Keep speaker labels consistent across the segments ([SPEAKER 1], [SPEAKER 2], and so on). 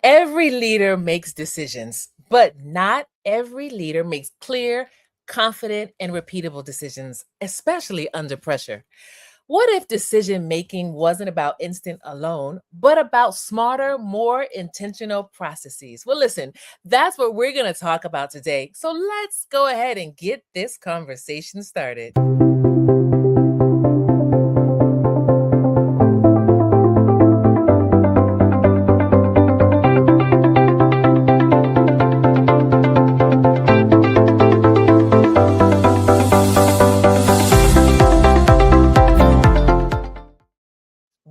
[SPEAKER 1] Every leader makes decisions, but not every leader makes clear, confident, and repeatable decisions, especially under pressure. What if decision making wasn't about instant alone, but about smarter, more intentional processes? Well, listen, that's what we're going to talk about today. So let's go ahead and get this conversation started.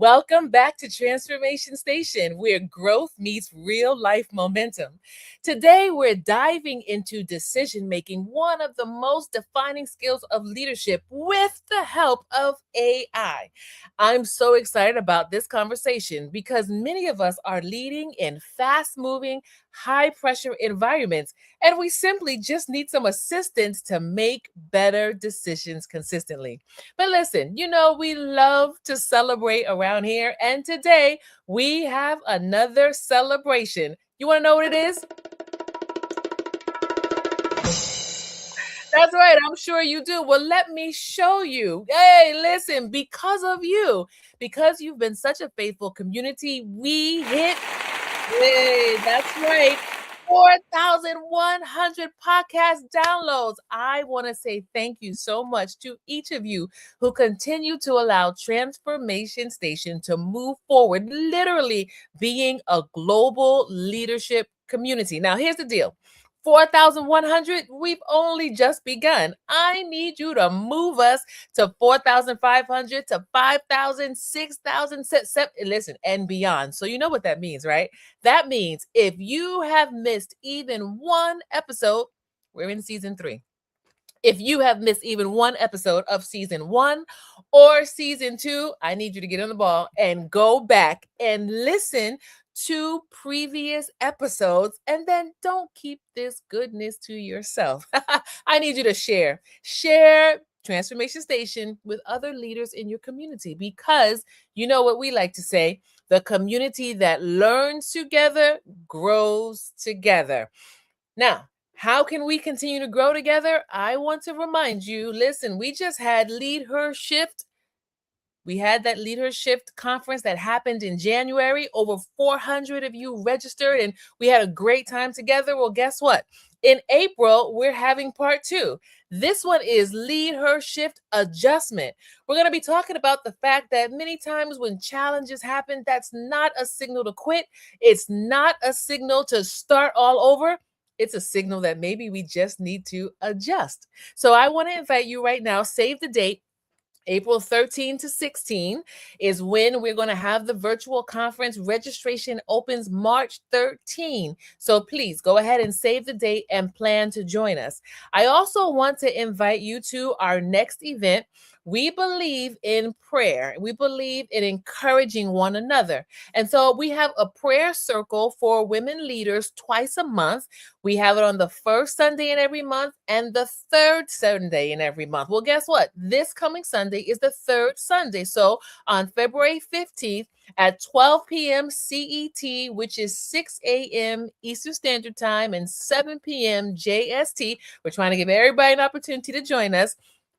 [SPEAKER 1] Welcome back to Transformation Station, where growth meets real life momentum. Today, we're diving into decision making, one of the most defining skills of leadership, with the help of AI. I'm so excited about this conversation because many of us are leading in fast moving, high pressure environments, and we simply just need some assistance to make better decisions consistently. But listen, we love to celebrate around here. And today we have another celebration. You want to know what it is? That's right. I'm sure you do. Well, let me show you. Hey, listen, because you've been such a faithful community, we hit, hey, that's right, 4,100 podcast downloads. I want to say thank you so much to each of you who continue to allow Transformation Station to move forward, literally being a global leadership community. Now, here's the deal. 4,100, we've only just begun. I need you to move us to 4,500, to 5,000, 6,000, listen, and beyond. So you know what that means, right? That means if you have missed even one episode, we're in season 3. If you have missed even one episode of season 1 or season 2, I need you to get on the ball and go back and listen to previous episodes, and then don't keep this goodness to yourself. I need you to share Transformation Station with other leaders in your community, because you know what we like to say, the community that learns together grows together. Now, how can we continue to grow together? I want to remind you, listen, we just had Lead Her Shift. We had that leadership conference that happened in January. Over 400 of you registered, and we had a great time together. Well, guess what? In April, we're having part 2. This one is Lead Her Shift Adjustment. We're going to be talking about the fact that many times when challenges happen, that's not a signal to quit. It's not a signal to start all over. It's a signal that maybe we just need to adjust. So I want to invite you right now, save the date. April 13 to 16 is when we're going to have the virtual conference. Registration opens March 13. So please go ahead and save the date and plan to join us. I also want to invite you to our next event. We believe in prayer. We believe in encouraging one another. And so we have a prayer circle for women leaders twice a month. We have it on the first Sunday in every month and the third Sunday in every month. Well, guess what? This coming Sunday is the third Sunday. So on February 15th at 12 p.m. CET, which is 6 a.m. Eastern Standard Time and 7 p.m. JST, we're trying to give everybody an opportunity to join us.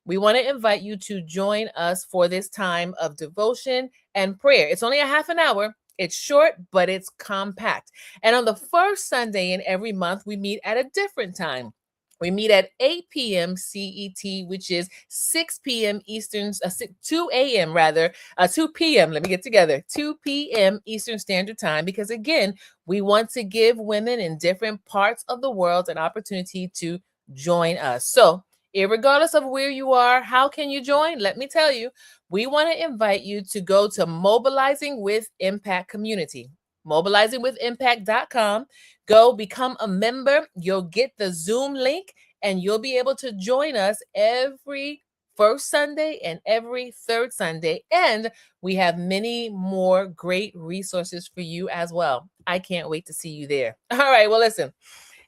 [SPEAKER 1] We want to invite you to join us for this time of devotion and prayer. It's only a half an hour. It's short, but it's compact. And on the first Sunday in every month, we meet at a different time. We meet at 8 p.m. CET, which is 6 p.m. Eastern, 2 a.m. rather, 2 p.m. Let me get together, 2 p.m. Eastern Standard Time, because again, we want to give women in different parts of the world an opportunity to join us. So, irregardless of where you are, how can you join? Let me tell you, we want to invite you to go to Mobilizing with Impact Community, mobilizingwithimpact.com. Go become a member. You'll get the Zoom link and you'll be able to join us every first Sunday and every third Sunday. And we have many more great resources for you as well. I can't wait to see you there. All right, well, listen,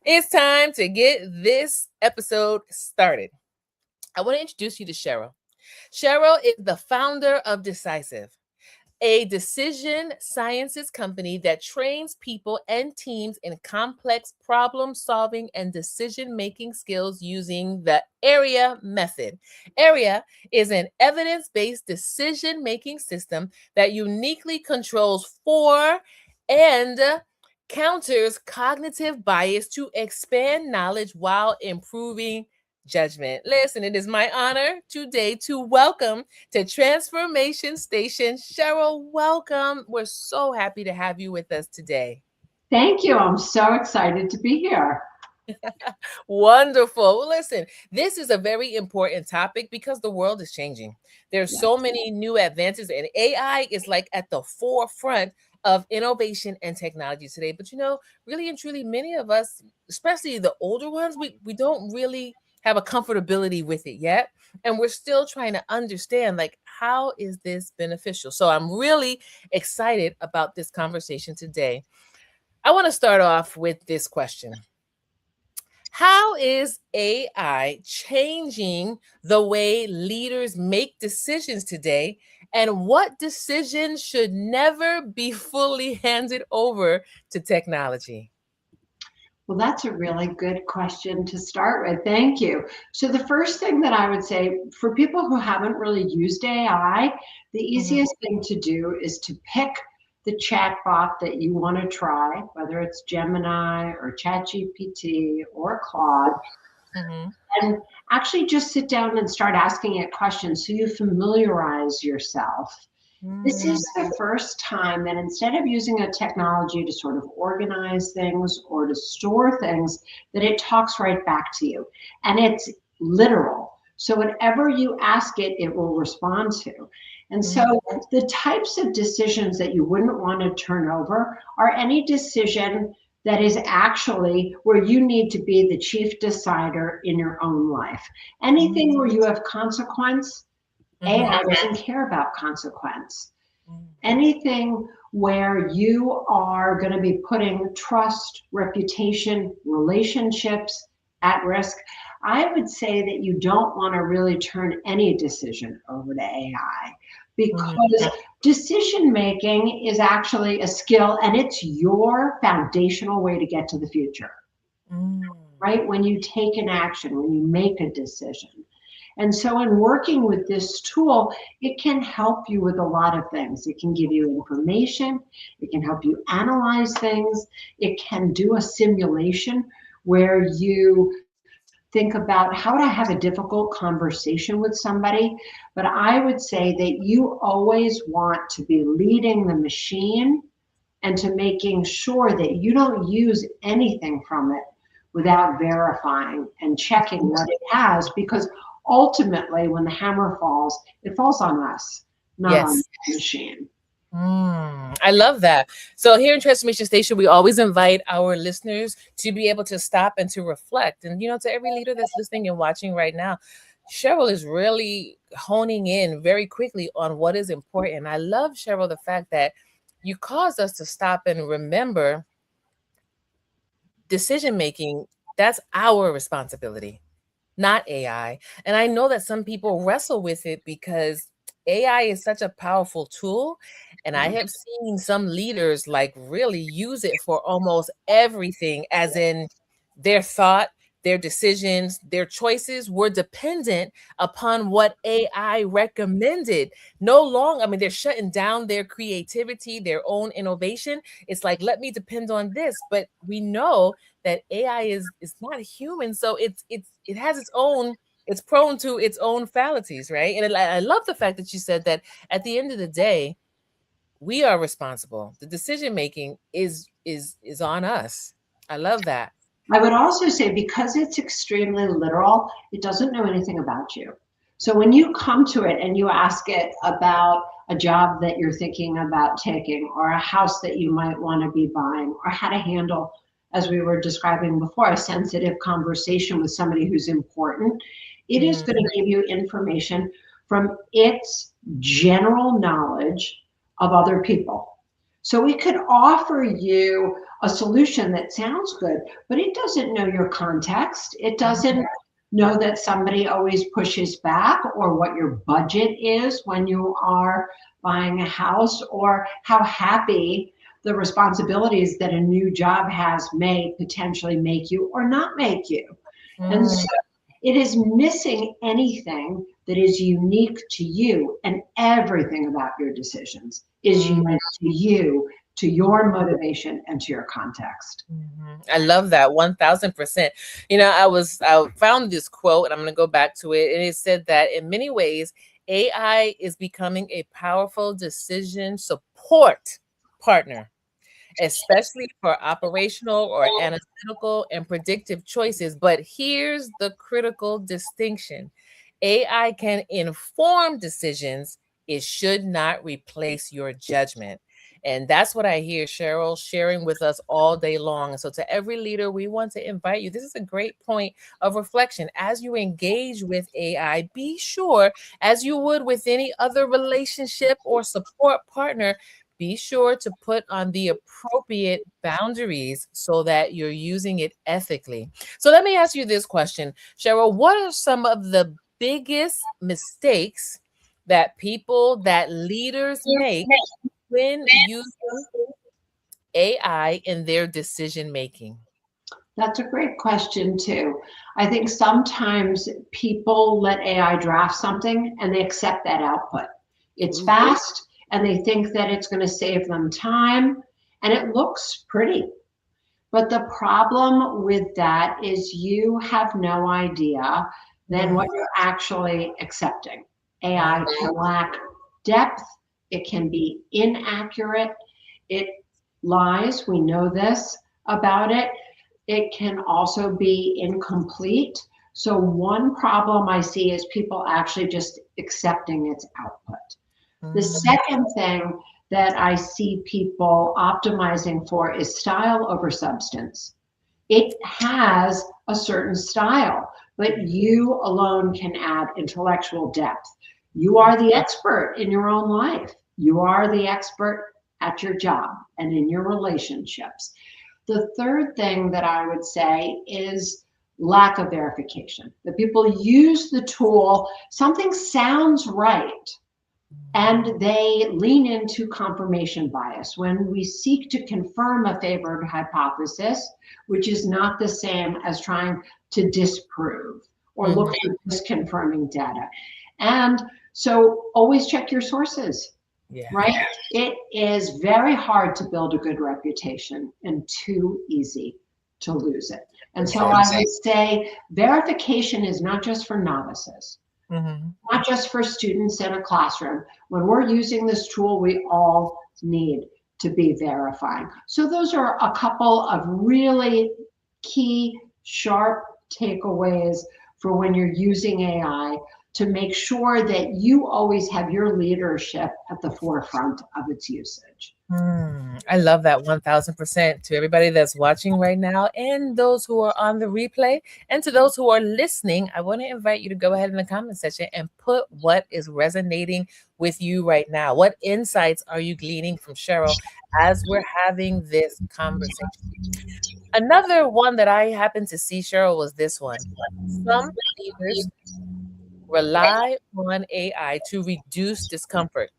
[SPEAKER 1] it's time to get this episode started. I want to introduce you to Cheryl. Cheryl is the founder of Decisive. a decision sciences company that trains people and teams in complex problem solving and decision making skills using the AREA method. AREA is an evidence based decision making system that uniquely controls for and counters cognitive bias to expand knowledge while improving judgment. Listen, it is my honor today to welcome to Transformation Station, Cheryl. Welcome. We're so happy to have you with us today.
[SPEAKER 2] Thank you. I'm so excited to be here.
[SPEAKER 1] Wonderful. Well, listen, this is a very important topic because the world is changing. There's
[SPEAKER 2] Yes.
[SPEAKER 1] so many new advances, and AI is like at the forefront of innovation and technology today. But really and truly, many of us, especially the older ones, we don't really have a comfortability with it yet. And we're still trying to understand, like, how is this beneficial? So I'm really excited about this conversation today. I want to start off with this question. How is AI changing the way leaders make decisions today? And what decisions should never be fully handed over to technology?
[SPEAKER 2] Well, that's a really good question to start with. Thank you. So, the first thing that I would say for people who haven't really used AI, the
[SPEAKER 1] Mhm,
[SPEAKER 2] easiest thing to do is to pick the chatbot that you want to try, whether it's Gemini or ChatGPT or Claude,
[SPEAKER 1] mhm,
[SPEAKER 2] and actually just sit down and start asking it questions so you familiarize yourself. This
[SPEAKER 1] mm,
[SPEAKER 2] is the first time that instead of using a technology to sort of organize things or to store things, that it talks right back to you. And it's literal. So whatever you ask it, it will respond to. And so
[SPEAKER 1] mm,
[SPEAKER 2] the types of decisions that you wouldn't want to turn over are any decision that is actually where you need to be the chief decider in your own life. Anything where
[SPEAKER 1] mm,
[SPEAKER 2] you have consequence,
[SPEAKER 1] mhm,
[SPEAKER 2] AI doesn't care about consequence.
[SPEAKER 1] mm,
[SPEAKER 2] Anything where you are going to be putting trust, reputation, relationships at risk, I would say that you don't want to really turn any decision over to AI
[SPEAKER 1] mhm,
[SPEAKER 2] because decision making is actually a skill and it's your foundational way to get to the future,
[SPEAKER 1] mm,
[SPEAKER 2] right? When you take an action, when you make a decision. And so, in working with this tool, it can help you with a lot of things. It can give you information, it can help you analyze things, it can do a simulation where you think about how to have a difficult conversation with somebody. But I would say that you always want to be leading the machine and to making sure that you don't use anything from it without verifying and checking what it has, because ultimately when the hammer falls, it falls on us, not on
[SPEAKER 1] yes.
[SPEAKER 2] the machine.
[SPEAKER 1] I love that. So here in Transformation Station, we always invite our listeners to be able to stop and to reflect. And to every leader that's listening and watching right now, Cheryl is really honing in very quickly on what is important. I love, Cheryl, the fact that you caused us to stop and remember decision making. That's our responsibility, not AI. And I know that some people wrestle with it because AI is such a powerful tool. And I have seen some leaders like really use it for almost everything, as in their thought, their decisions, their choices were dependent upon what AI recommended. No longer, I mean, they're shutting down their creativity, their own innovation. It's like, let me depend on this. But we know that AI is not human, so it has its own. It's prone to its own fallacies, right? And I love the fact that you said that at the end of the day, we are responsible. The decision making is on us. I love that.
[SPEAKER 2] I would also say because it's extremely literal, it doesn't know anything about you. So when you come to it and you ask it about a job that you're thinking about taking, or a house that you might want to be buying, or how to handle, as we were describing before, a sensitive conversation with somebody who's important, it is
[SPEAKER 1] Mhm,
[SPEAKER 2] going to give you information from its general knowledge of other people. So we could offer you a solution that sounds good, but it doesn't know your context. It
[SPEAKER 1] mhm,
[SPEAKER 2] doesn't know that somebody always pushes back, or what your budget is when you are buying a house, or how happy the responsibilities that a new job has may potentially make you or not make you. And
[SPEAKER 1] Mm.
[SPEAKER 2] so it is missing anything that is unique to you, and everything about your decisions is
[SPEAKER 1] Mm.
[SPEAKER 2] unique to you, to your motivation, and to your context.
[SPEAKER 1] I love that 1000%. I found this quote and I'm going to go back to it. And it said that in many ways, AI is becoming a powerful decision support partner, especially for operational or analytical and predictive choices. But here's the critical distinction: AI can inform decisions, it should not replace your judgment. And that's what I hear Cheryl sharing with us all day long. And so, to every leader, we want to invite you. This is a great point of reflection. As you engage with AI, be sure, as you would with any other relationship or support partner, be sure to put on the appropriate boundaries so that you're using it ethically. So let me ask you this question, Cheryl. What are some of the biggest mistakes that leaders make when using AI in their decision making?
[SPEAKER 2] That's a great question, too. I think sometimes people let AI draft something and they accept that output. It's
[SPEAKER 1] Ooh.
[SPEAKER 2] fast and they think that it's going to save them time, and it looks pretty. But the problem with that is you have no idea then
[SPEAKER 1] Mm.
[SPEAKER 2] what you're actually accepting. AI
[SPEAKER 1] Mm.
[SPEAKER 2] can lack depth, it can be inaccurate, it lies, we know this about it. It can also be incomplete. So, one problem I see is people actually just accepting its output. The
[SPEAKER 1] Mm.
[SPEAKER 2] second thing that I see people optimizing for is style over substance. It has a certain style, but you alone can add intellectual depth. You are the expert in your own life. You are the expert at your job and in your relationships. The third thing that I would say is lack of verification. The people use the tool, something sounds right, and they lean into confirmation bias when we seek to confirm a favored hypothesis, which is not the same as trying to disprove or
[SPEAKER 1] Mhm.
[SPEAKER 2] look for disconfirming data. And so always check your sources,
[SPEAKER 1] Yeah.
[SPEAKER 2] right? It is very hard to build a good reputation and too easy to lose it. And so I would say verification is not just for novices,
[SPEAKER 1] Mhm.
[SPEAKER 2] not just for students in a classroom. When we're using this tool, we all need to be verifying. So those are a couple of really key, sharp takeaways for when you're using AI to make sure that you always have your leadership at the forefront of its usage.
[SPEAKER 1] I love that 1000%. To everybody that's watching right now and those who are on the replay, and to those who are listening, I want to invite you to go ahead in the comment section and put what is resonating with you right now. What insights are you gleaning from Cheryl as we're having this conversation? Another one that I happened to see, Cheryl, was this one. Some leaders rely on AI to reduce discomfort,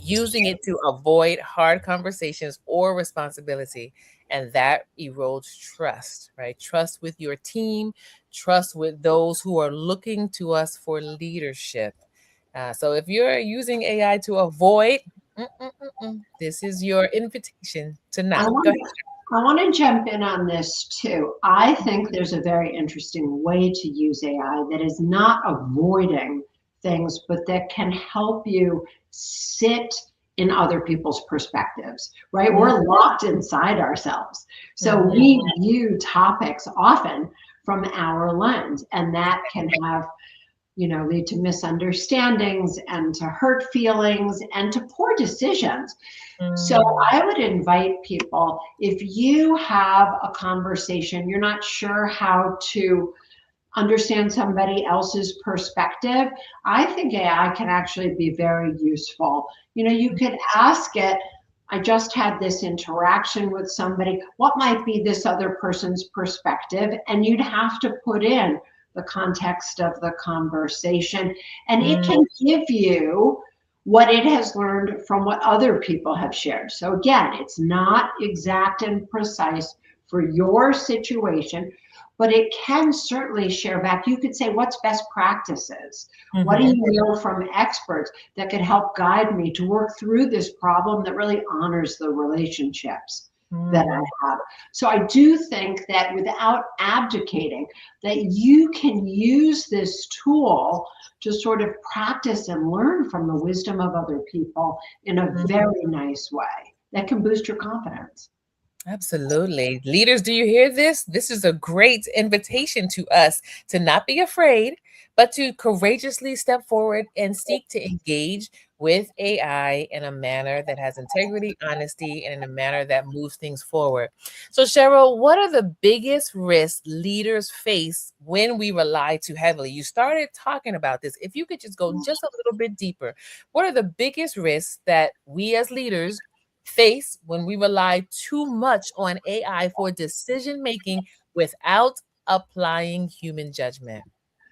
[SPEAKER 1] using it to avoid hard conversations or responsibility. And that erodes trust, right? Trust with your team, trust with those who are looking to us for leadership. So if you're using AI to avoid, this is your invitation to
[SPEAKER 2] I
[SPEAKER 1] not. Go
[SPEAKER 2] want,
[SPEAKER 1] ahead.
[SPEAKER 2] I want to jump in on this too. I think there's a very interesting way to use AI that is not avoiding things, but that can help you sit in other people's perspectives, right?
[SPEAKER 1] Mm,
[SPEAKER 2] We're locked inside ourselves. So
[SPEAKER 1] mhm,
[SPEAKER 2] we view topics often from our lens, and that can have lead to misunderstandings and to hurt feelings and to poor decisions. So
[SPEAKER 1] mm,
[SPEAKER 2] I would invite people, if you have a conversation, you're not sure how to understand somebody else's perspective, I think AI can actually be very useful. You could ask it, I just had this interaction with somebody, what might be this other person's perspective? And you'd have to put in the context of the conversation, and it
[SPEAKER 1] Mm,
[SPEAKER 2] can give you what it has learned from what other people have shared. So again, it's not exact and precise for your situation, but it can certainly share back. You could say, what's best practices? What do
[SPEAKER 1] mhm,
[SPEAKER 2] you know from experts that could help guide me to work through this problem that really honors the relationships that
[SPEAKER 1] mm.
[SPEAKER 2] I have? So I do think that without abdicating, that you can use this tool to sort of practice and learn from the wisdom of other people in a very nice way that can boost your confidence.
[SPEAKER 1] Absolutely. Leaders, do you hear this? This is a great invitation to us to not be afraid, but to courageously step forward and seek to engage with AI in a manner that has integrity, honesty, and in a manner that moves things forward. So, Cheryl, what are the biggest risks leaders face when we rely too heavily? You started talking about this. If you could just go just a little bit deeper, what are the biggest risks that we as leaders face when we rely too much on AI for decision making without applying human judgment?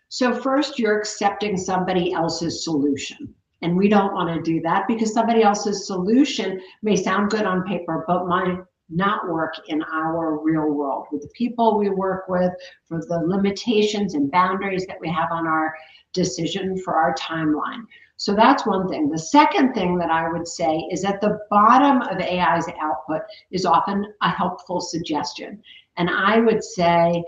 [SPEAKER 2] So, first, you're accepting somebody else's solution. And we don't want to do that because somebody else's solution may sound good on paper, but might not work in our real world with the people we work with, for the limitations and boundaries that we have on our decision for our timeline. So that's one thing. The second thing that I would say is at the bottom of AI's output is often a helpful suggestion. And I would say,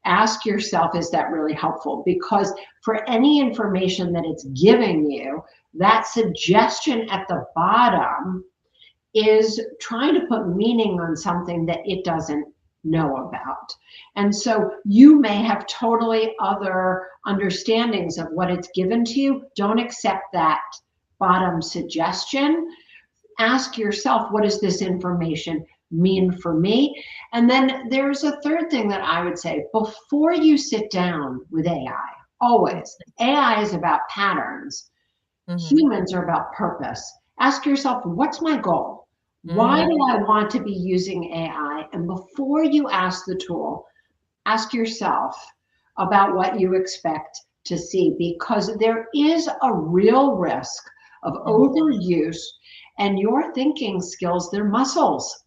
[SPEAKER 2] ask yourself, is that really helpful? Because for any information that it's giving you, that suggestion at the bottom is trying to put meaning on something that it doesn't know about. And so you may have totally other understandings of what it's given to you. Don't accept that bottom suggestion. Ask yourself, what does this information mean for me? And then there's a third thing that I would say before you sit down with AI, always, AI is about patterns,
[SPEAKER 1] Mhm.
[SPEAKER 2] humans are about purpose. Ask yourself, what's my goal? Why
[SPEAKER 1] Mm,
[SPEAKER 2] do I want to be using AI? And before you ask the tool, ask yourself about what you expect to see, because there is a real risk of
[SPEAKER 1] mhm,
[SPEAKER 2] overuse, and your thinking skills, they're muscles.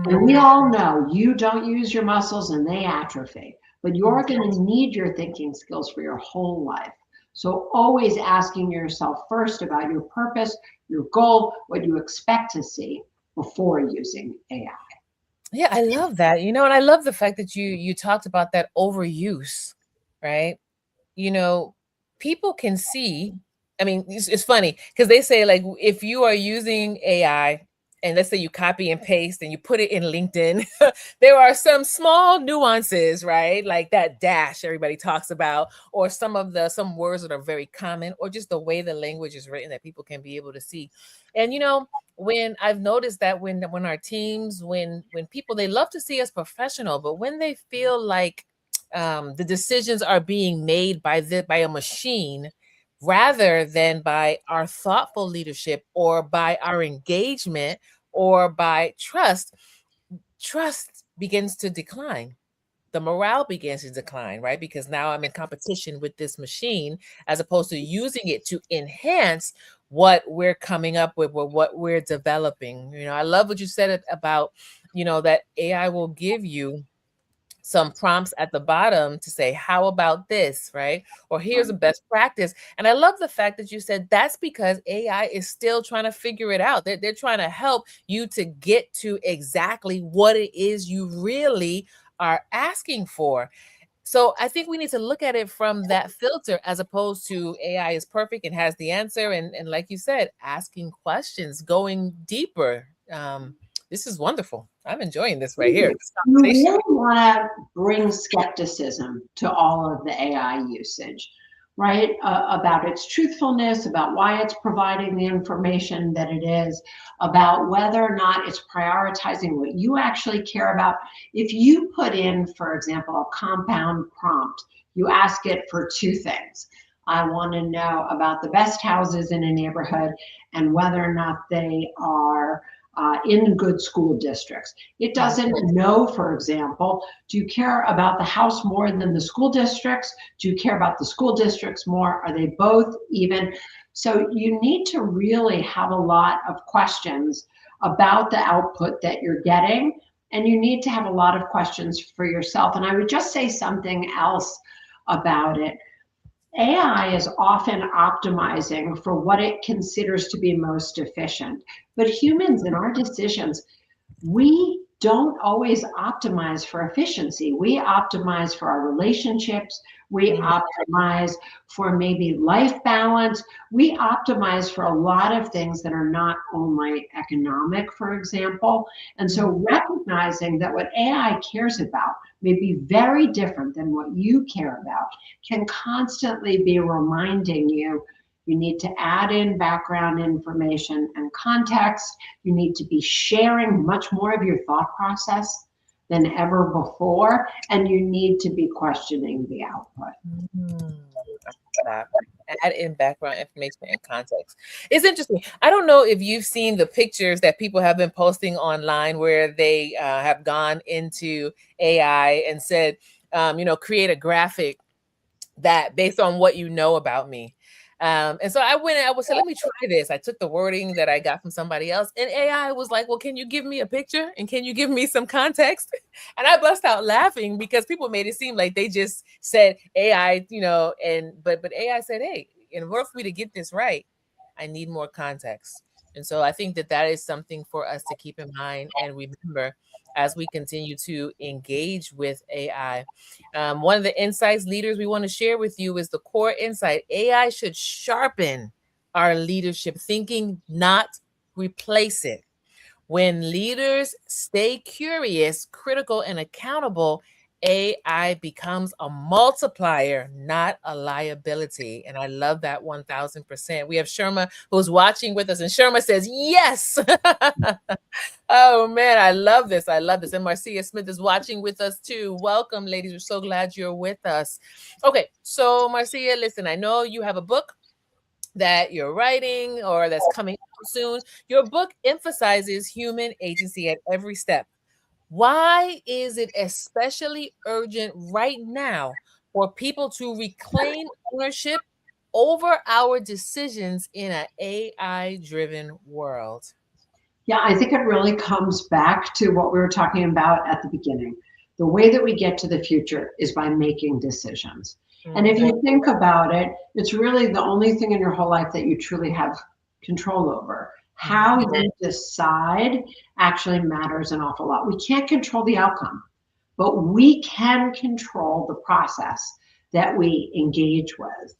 [SPEAKER 2] And we
[SPEAKER 1] mm,
[SPEAKER 2] all know you don't use your muscles and they atrophy, but
[SPEAKER 1] mm.
[SPEAKER 2] you're going to need your thinking skills for your whole life. So always asking yourself first about your purpose, your goal, what you expect to see before using AI.
[SPEAKER 1] Yeah, I love that. And I love the fact that you talked about that overuse, right? you know, People can see. I mean, it's funny because they say, like, if you are using AI and let's say you copy and paste and you put it in LinkedIn, there are some small nuances, right? Like that dash everybody talks about, or some words that are very common, or just the way the language is written that people can be able to see. And when I've noticed that when our teams, when people, they love to see us professional, but when they feel like the decisions are being made by a machine rather than by our thoughtful leadership or by our engagement or by trust begins to decline. The morale begins to decline, right? Because now I'm in competition with this machine as opposed to using it to enhance what we're coming up with or what we're developing. I love what you said about, that AI will give you some prompts at the bottom to say, how about this, right? Or here's a best practice. And I love the fact that you said that's because AI is still trying to figure it out. They're trying to help you to get to exactly what it is you really are asking for. So I think we need to look at it from that filter as opposed to AI is perfect and has the answer. And like you said, asking questions, going deeper. This is wonderful. I'm enjoying this right here, this
[SPEAKER 2] You
[SPEAKER 1] conversation.
[SPEAKER 2] really want to bring skepticism to all of the AI usage, right? About its truthfulness, about why it's providing the information that it is, about whether or not it's prioritizing what you actually care about. If you put in, for example, a compound prompt, you ask it for two things. I want to know about the best houses in a neighborhood and whether or not they are in good school districts. It doesn't know, for example, do you care about the house more than the school districts? Do you care about the school districts more? Are they both even? So you need to really have a lot of questions about the output that you're getting, and you need to have a lot of questions for yourself. And I would just say something else about it. AI is often optimizing for what it considers to be most efficient. But humans in our decisions, we don't always optimize for efficiency. We optimize for our relationships. We optimize for maybe life balance. We optimize for a lot of things that are not only economic, for example. And so recognizing that what AI cares about may be very different than what you care about can constantly be reminding you you need to add in background information and context. You need to be sharing much more of your thought process than ever before, and you need to be questioning the output.
[SPEAKER 1] Add in background information and context. It's interesting. I don't know if you've seen the pictures that people have been posting online where they have gone into AI and said, create a graphic that based on what you know about me. And so I went and I would say, let me try this. I took the wording that I got from somebody else, and AI was like, well, can you give me a picture and can you give me some context? And I bust out laughing because people made it seem like they just said AI, but AI said, hey, in order for me to get this right, I need more context. And so I think that is something for us to keep in mind and remember as we continue to engage with AI. One of the insights, leaders, we want to share with you is the core insight. AI should sharpen our leadership thinking, not replace it. When leaders stay curious, critical, and accountable, AI becomes a multiplier, not a liability. And I love that 1000%. We have Sherma who's watching with us, and Sherma says, yes. Oh man, I love this. I love this. And Marcia Smith is watching with us too. Welcome, ladies. We're so glad you're with us. Okay, so Marcia, listen, I know you have a book that you're writing or that's coming out soon. Your book emphasizes human agency at every step. Why is it especially urgent right now for people to reclaim ownership over our decisions in an AI-driven world?
[SPEAKER 2] Yeah, I think it really comes back to what we were talking about at the beginning. The way that we get to the future is by making decisions. And if you think about it, it's really the only thing in your whole life that you truly have control over. How you decide actually matters an awful lot. We can't control the outcome, but we can control the process that we engage with.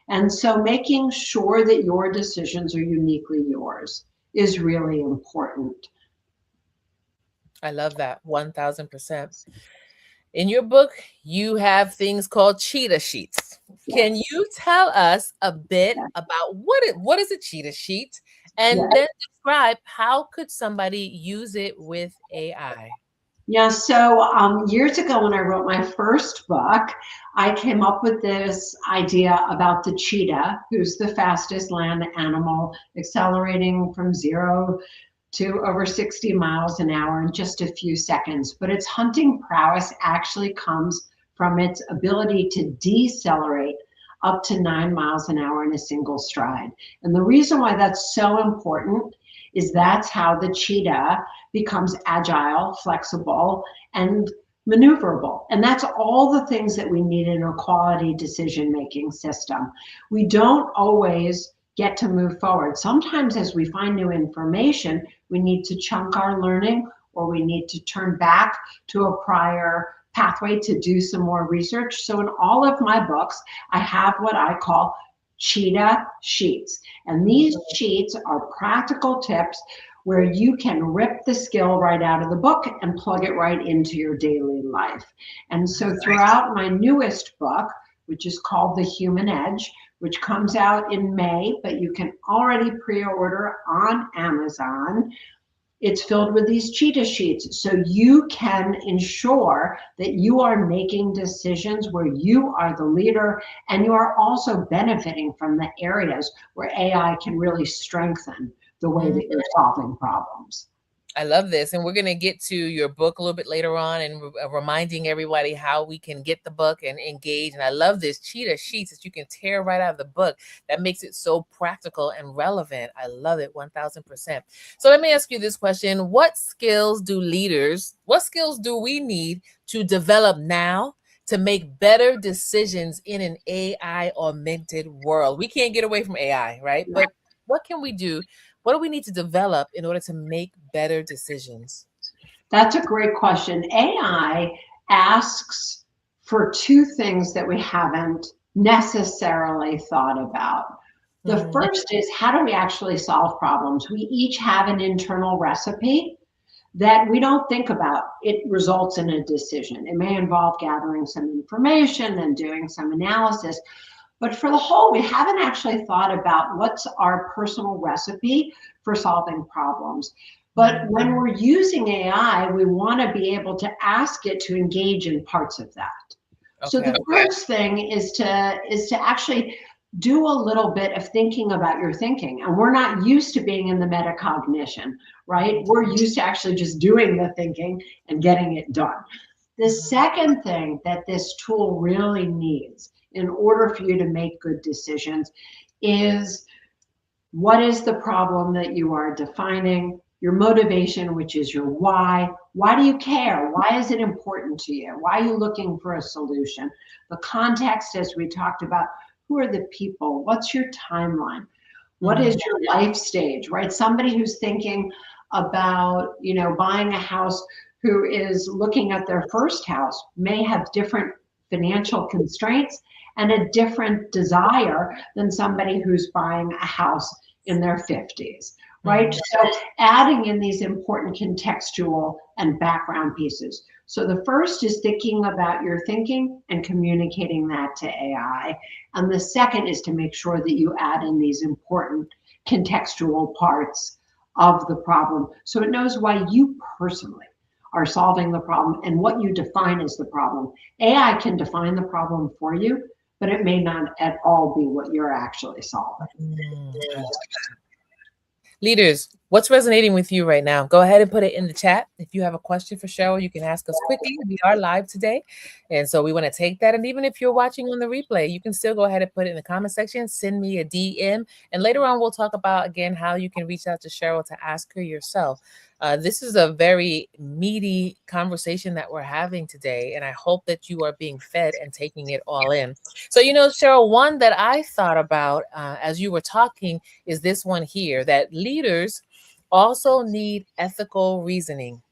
[SPEAKER 2] And so making sure that your decisions are uniquely yours is really important.
[SPEAKER 1] I love that 1000%. In your book, you have things called cheetah sheets. Can you tell us a bit about what is a cheetah sheet, and then describe how could somebody use it with AI?
[SPEAKER 2] Yeah, so years ago when I wrote my first book, I came up with this idea about the cheetah, who's the fastest land animal, accelerating from 0 to over 60 miles an hour in just a few seconds. But its hunting prowess actually comes from its ability to decelerate up to 9 miles an hour in a single stride. And the reason why that's so important is that's how the cheetah becomes agile, flexible, and maneuverable. And that's all the things that we need in a quality decision-making system. We don't always get to move forward. Sometimes as we find new information, we need to chunk our learning, or we need to turn back to a prior pathway to do some more research. So in all of my books, I have what I call cheetah sheets. And these sheets are practical tips where you can rip the skill right out of the book and plug it right into your daily life. And so throughout my newest book, which is called The Human Edge, which comes out in May, but you can already pre-order on Amazon. It's filled with these cheetah sheets, so you can ensure that you are making decisions where you are the leader, and you are also benefiting from the areas where AI can really strengthen the way that you're solving problems.
[SPEAKER 1] I love this. And we're going to get to your book a little bit later on and reminding everybody how we can get the book and engage. And I love this cheetah sheets that you can tear right out of the book. That makes it so practical and relevant. I love it 1000%. So let me ask you this question. What skills do we need to develop now to make better decisions in an AI augmented world? We can't get away from AI, right? But what can we do? What do we need to develop in order to make better decisions?
[SPEAKER 2] That's a great question. AI asks for two things that we haven't necessarily thought about. The
[SPEAKER 1] Mhm.
[SPEAKER 2] first is, how do we actually solve problems? We each have an internal recipe that we don't think about. It results in a decision. It may involve gathering some information and doing some analysis. But for the whole, we haven't actually thought about what's our personal recipe for solving problems. But when we're using AI, we want to be able to ask it to engage in parts of that. So
[SPEAKER 1] Okay.
[SPEAKER 2] the first thing is to actually do a little bit of thinking about your thinking. And we're not used to being in the metacognition, right? We're used to actually just doing the thinking and getting it done. The second thing that this tool really needs in order for you to make good decisions is, what is the problem that you are defining, your motivation, which is your why. Why do you care? Why is it important to you? Why are you looking for a solution? The context, as we talked about, who are the people? What's your timeline? What is your life stage, right? Somebody who's thinking about, buying a house, who is looking at their first house, may have different financial constraints and a different desire than somebody who's buying a house in their 50s, right? So adding in these important contextual and background pieces. So the first is thinking about your thinking and communicating that to AI. And the second is to make sure that you add in these important contextual parts of the problem so it knows why you personally are solving the problem and what you define as the problem. AI can define the problem for you, but it may not at all be what you're actually solving.
[SPEAKER 1] I love Leaders, what's resonating with you right now? Go ahead and put it in the chat. If you have a question for Cheryl, you can ask us quickly. We are live today. And so we want to take that. And even if you're watching on the replay, you can still go ahead and put it in the comment section, send me a DM. And later on, we'll talk about, again, how you can reach out to Cheryl to ask her yourself. This is a very meaty conversation that we're having today. And I hope that you are being fed and taking it all in. So, Cheryl, one that I thought about as you were talking is this one here, that leaders also need ethical reasoning.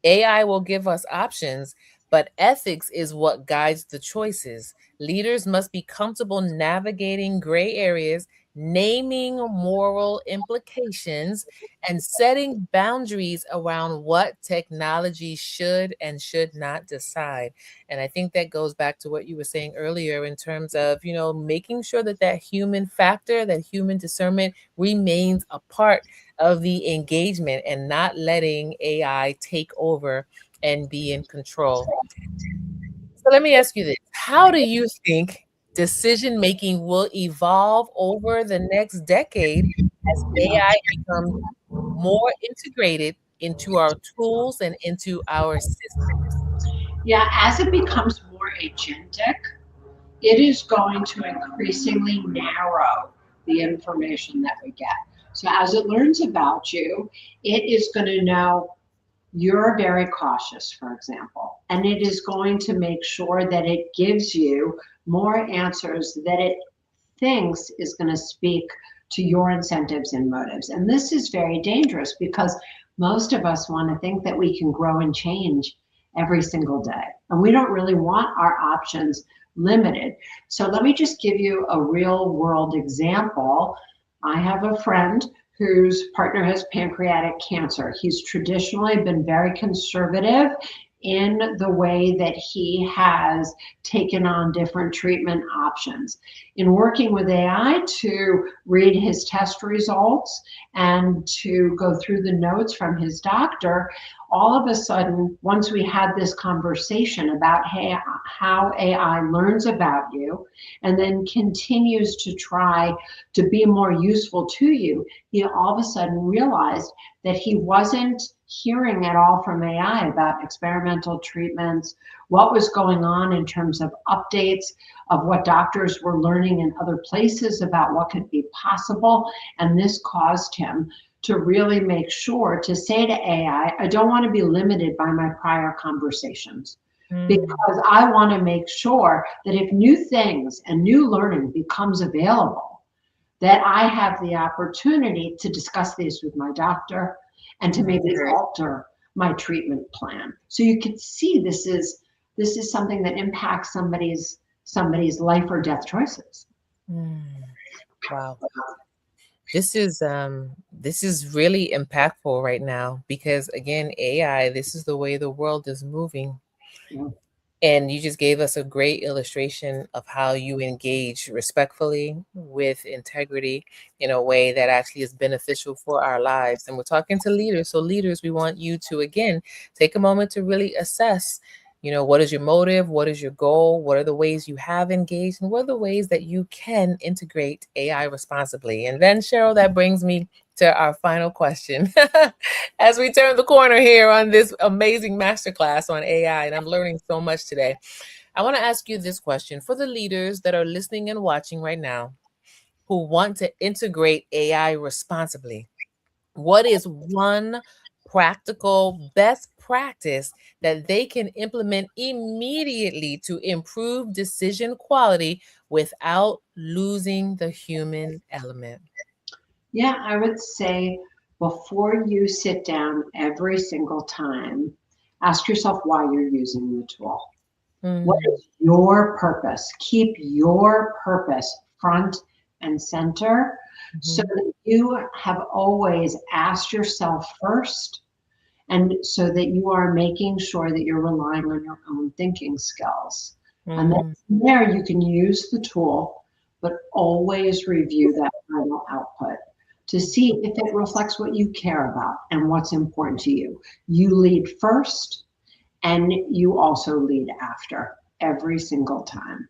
[SPEAKER 1] AI will give us options, but ethics is what guides the choices. Leaders must be comfortable navigating gray areas, naming moral implications, and setting boundaries around what technology should and should not decide. And I think that goes back to what you were saying earlier in terms of, making sure that that human factor, that human discernment remains a part of the engagement and not letting AI take over and be in control. So let me ask you this. How do you think decision making will evolve over the next decade as AI becomes more integrated into our tools and into our systems?
[SPEAKER 2] Yeah, as it becomes more agentic, it is going to increasingly narrow the information that we get. So as it learns about you, it is going to know you're very cautious, for example, and it is going to make sure that it gives you more answers that it thinks is going to speak to your incentives and motives. And this is very dangerous because most of us want to think that we can grow and change every single day. And we don't really want our options limited. So let me just give you a real world example. I have a friend whose partner has pancreatic cancer. He's traditionally been very conservative in the way that he has taken on different treatment options. In working with AI to read his test results and to go through the notes from his doctor, all of a sudden, once we had this conversation about how AI learns about you and then continues to try to be more useful to you, he all of a sudden realized that he wasn't hearing at all from AI about experimental treatments, what was going on in terms of updates of what doctors were learning in other places about what could be possible. And this caused him to really make sure to say to AI, I don't want to be limited by my prior conversations, because I want to make sure that if new things and new learning becomes available, that I have the opportunity to discuss these with my doctor and to maybe alter my treatment plan. So you can see this is something that impacts somebody's life or death choices.
[SPEAKER 1] Wow. This is really impactful right now because again, AI, this is the way the world is moving.
[SPEAKER 2] Yeah.
[SPEAKER 1] And you just gave us a great illustration of how you engage respectfully with integrity in a way that actually is beneficial for our lives. And we're talking to leaders. So leaders, we want you to, again, take a moment to really assess, what is your motive? What is your goal? What are the ways you have engaged? And what are the ways that you can integrate AI responsibly? And then, Cheryl, that brings me to our final question. As we turn the corner here on this amazing masterclass on AI, and I'm learning so much today, I want to ask you this question for the leaders that are listening and watching right now who want to integrate AI responsibly. What is one practical best practice that they can implement immediately to improve decision quality without losing the human element?
[SPEAKER 2] Yeah, I would say before you sit down every single time, ask yourself why you're using the tool. What
[SPEAKER 1] Mm,
[SPEAKER 2] is your purpose? Keep your purpose front and center so
[SPEAKER 1] mhm.
[SPEAKER 2] that you have always asked yourself first, and so that you are making sure that you're relying on your own thinking skills. And then
[SPEAKER 1] Mm,
[SPEAKER 2] from there, you can use the tool, but always review that final output to see if it reflects what you care about and what's important to you. You lead first, and you also lead after every single time.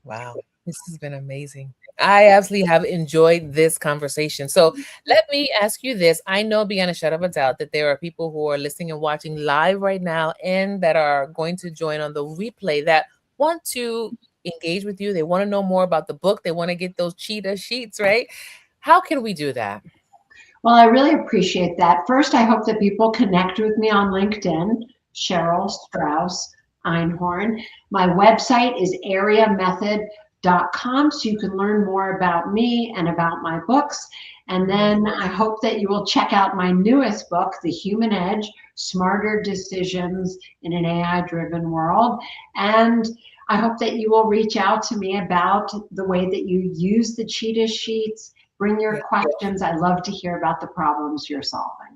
[SPEAKER 1] wow, this has been amazing. I absolutely have enjoyed this conversation. So let me ask you this. I know beyond a shadow of a doubt that there are people who are listening and watching live right now and that are going to join on the replay that want to engage with you. They want to know more about the book. They want to get those cheetah sheets, right? How can we do that?
[SPEAKER 2] Well, I really appreciate that. First, I hope that people connect with me on LinkedIn, Cheryl Strauss Einhorn. My website is areamethod.com, so you can learn more about me and about my books. And then I hope that you will check out my newest book, The Human Edge: Smarter Decisions in an AI-Driven World. And I hope that you will reach out to me about the way that you use the cheetah sheets. Bring your
[SPEAKER 1] Yeah.
[SPEAKER 2] questions. I love to hear about the problems you're solving.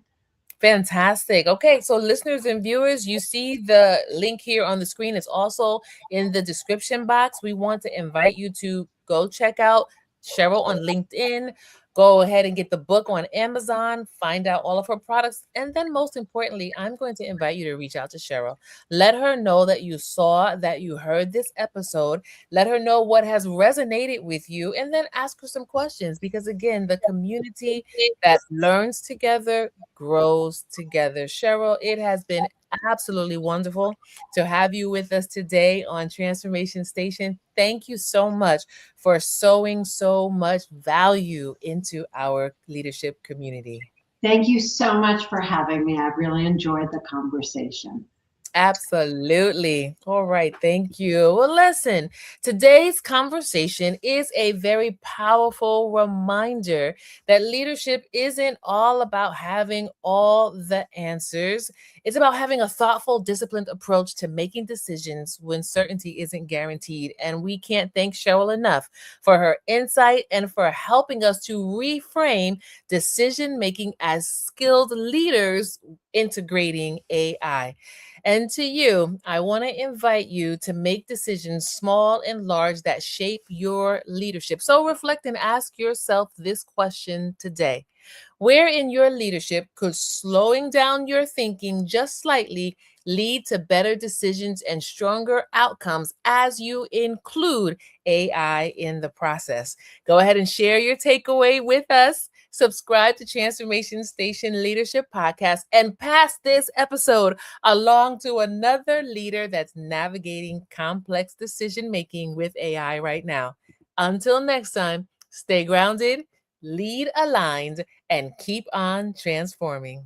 [SPEAKER 1] Fantastic. Okay, so listeners and viewers, you see the link here on the screen. It's also in the description box. We want to invite you to go check out Cheryl on LinkedIn. Go ahead and get the book on Amazon, find out all of her products. And then, most importantly, I'm going to invite you to reach out to Cheryl. Let her know that you saw, that you heard this episode. Let her know what has resonated with you, and then ask her some questions because, again, the community that learns together grows together. Cheryl, it has been absolutely wonderful to have you with us today on Transformation Station. Thank you so much for sowing so much value into our leadership community.
[SPEAKER 2] Thank you so much for having me. I've really enjoyed the conversation.
[SPEAKER 1] Absolutely. All right. Thank you. Well, listen, today's conversation is a very powerful reminder that leadership isn't all about having all the answers. It's about having a thoughtful, disciplined approach to making decisions when certainty isn't guaranteed. And we can't thank Cheryl enough for her insight and for helping us to reframe decision making as skilled leaders integrating AI. And to you, I want to invite you to make decisions, small and large, that shape your leadership. So reflect and ask yourself this question today. Where in your leadership could slowing down your thinking just slightly lead to better decisions and stronger outcomes as you include AI in the process? Go ahead and share your takeaway with us. subscribe to Transformation Station Leadership Podcast, and pass this episode along to another leader that's navigating complex decision making with AI right now. Until next time, stay grounded, lead aligned, and keep on transforming.